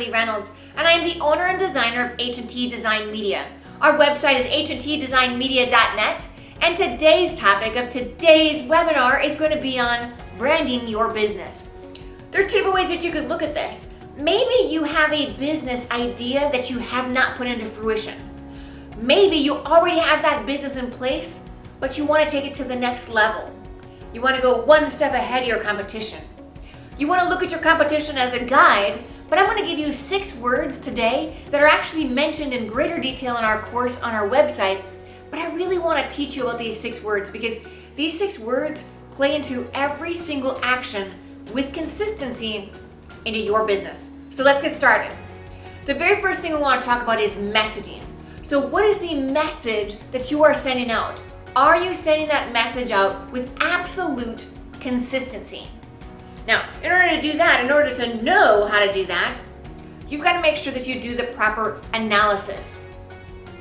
Beverly Reynolds, and I am the owner and designer of H&T Design Media. Our website is htdesignmedia.net, and today's topic of today's webinar is going to be on branding your business. There's two different ways that you could look at this. Maybe you have a business idea that you have not put into fruition. Maybe you already have that business in place, but you want to take it to the next level. You want to go one step ahead of your competition. You want to look at your competition as a guide, but I'm going to give you 6 words today that are actually mentioned in greater detail in our course on our website, but I really want to teach you about these 6 words because these 6 words play into every single action with consistency into your business. So let's get started. The very first thing we want to talk about is messaging. So what is the message that you are sending out? Are you sending that message out with absolute consistency? Now, in order to do that, in order to know how to do that, you've got to make sure that you do the proper analysis.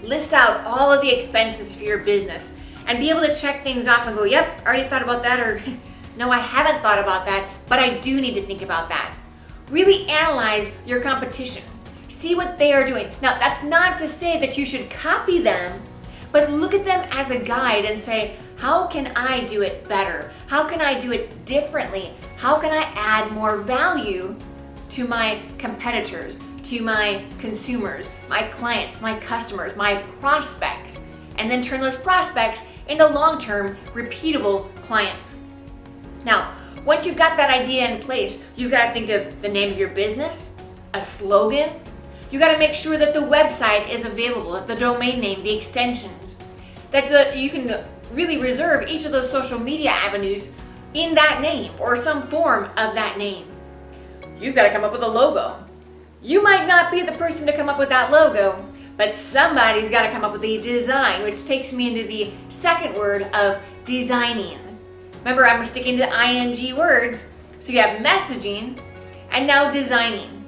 List out all of the expenses for your business and be able to check things off and go, yep, I already thought about that, or no, I haven't thought about that, but I do need to think about that. Really analyze your competition. See what they are doing. Now, that's not to say that you should copy them, but look at them as a guide and say, how can I do it better? How can I do it differently? How can I add more value to my competitors, to my consumers, my clients, my customers, my prospects, and then turn those prospects into long-term, repeatable clients. Now, once you've got that idea in place, you've got to think of the name of your business, a slogan. You got to make sure that the website is available, the domain name, the extensions, that you can really reserve each of those social media avenues in that name or some form of that name. You've got to come up with a logo. You might not be the person to come up with that logo, but somebody's got to come up with the design, which takes me into the second word of designing. Remember, I'm sticking to ing words, so you have messaging and now designing.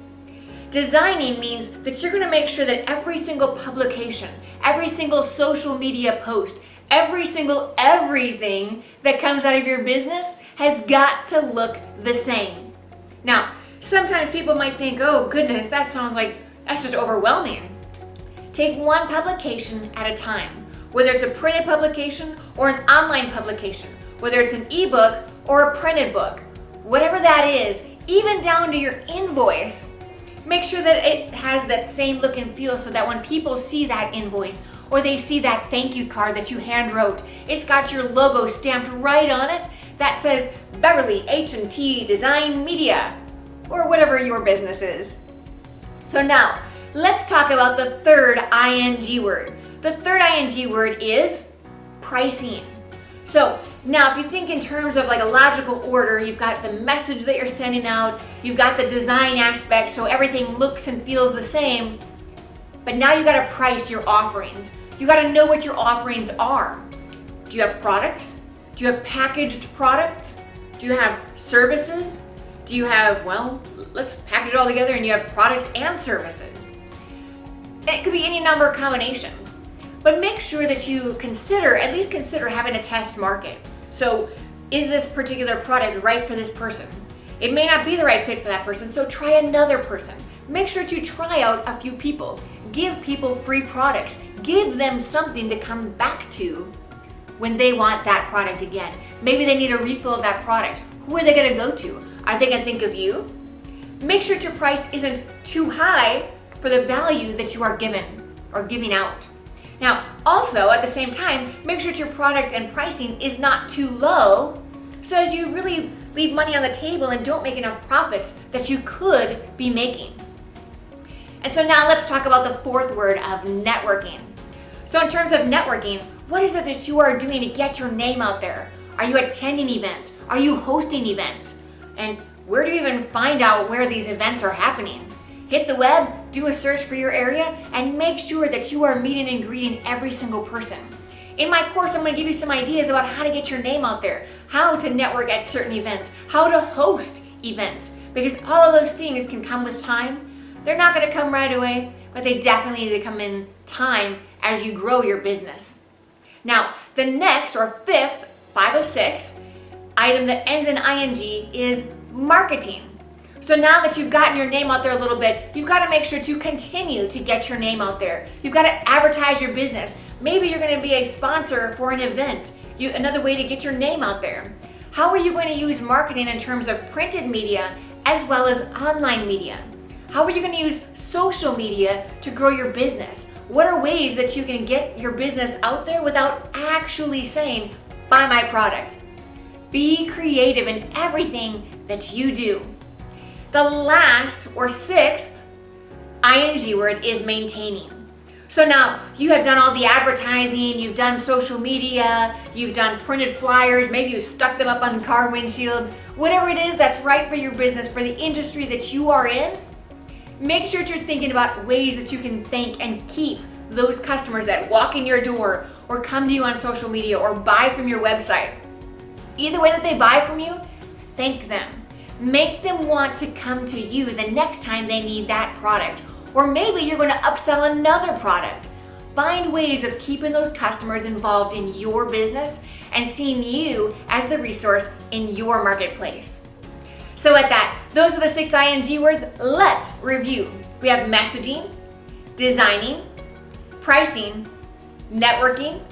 Designing means that you're going to make sure that every single publication, every single social media post, every single everything that comes out of your business has got to look the same. Now, sometimes people might think, oh goodness, that sounds like that's just overwhelming. Take one publication at a time, whether it's a printed publication or an online publication, whether it's an ebook or a printed book, whatever that is, even down to your invoice. Make sure that it has that same look and feel so that when people see that invoice or they see that thank you card that you hand wrote, it's got your logo stamped right on it that says Beverly H&T Design Media or whatever your business is. So now, let's talk about the third ing word. The third ing word is pricing. So now if you think in terms of like a logical order, you've got the message that you're sending out, you've got the design aspect so everything looks and feels the same, but now you got to price your offerings. You got to know what your offerings are. Do you have products? Do you have packaged products? Do you have services? Do you have, well, let's package it all together and you have products and services. It could be any number of combinations. But make sure that you at least consider having a test market. So is this particular product right for this person? It may not be the right fit for that person, so try another person. Make sure that you try out a few people. Give people free products. Give them something to come back to when they want that product again. Maybe they need a refill of that product. Who are they going to go to? Are they going to think of you? Make sure that your price isn't too high for the value that you are giving out. Now, also at the same time, make sure that your product and pricing is not too low so as you really leave money on the table and don't make enough profits that you could be making. And so now let's talk about the fourth word of networking. So in terms of networking, what is it that you are doing to get your name out there? Are you attending events? Are you hosting events? And where do you even find out where these events are happening? Hit the web, do a search for your area, and make sure that you are meeting and greeting every single person. In my course, I'm going to give you some ideas about how to get your name out there, how to network at certain events, how to host events, because all of those things can come with time. They're not going to come right away, but they definitely need to come in time as you grow your business. Now, the next or fifth, 5 of 6, item that ends in ing is marketing. So now that you've gotten your name out there a little bit, you've got to make sure to continue to get your name out there. You've got to advertise your business. Maybe you're going to be a sponsor for an event. Another way to get your name out there. How are you going to use marketing in terms of printed media as well as online media? How are you going to use social media to grow your business? What are ways that you can get your business out there without actually saying, buy my product? Be creative in everything that you do. The last or sixth ing word is maintaining. So now you have done all the advertising, you've done social media, you've done printed flyers, maybe you stuck them up on car windshields, whatever it is that's right for your business, for the industry that you are in. Make sure that you're thinking about ways that you can thank and keep those customers that walk in your door or come to you on social media or buy from your website. Either way that they buy from you, thank them. Make them want to come to you the next time they need that product. Or maybe you're going to upsell another product. Find ways of keeping those customers involved in your business and seeing you as the resource in your marketplace. So at that, those are the 6 ing words. Let's review. We have messaging, designing, pricing, networking,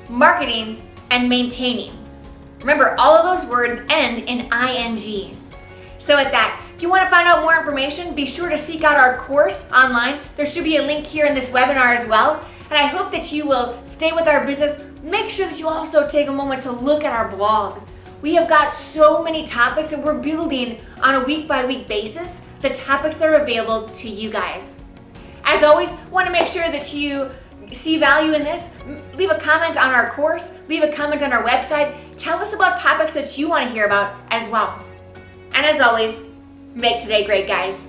marketing, and maintaining. Remember, all of those words end in ing. So at that, if you want to find out more information, be sure to seek out our course online. There should be a link here in this webinar as well. And I hope that you will stay with our business. Make sure that you also take a moment to look at our blog. We have got so many topics and we're building on a week-by-week basis the topics that are available to you guys. As always, want to make sure that you see value in this. Leave a comment on our course, leave a comment on our website. Tell us about topics that you want to hear about as well. And as always, make today great, guys.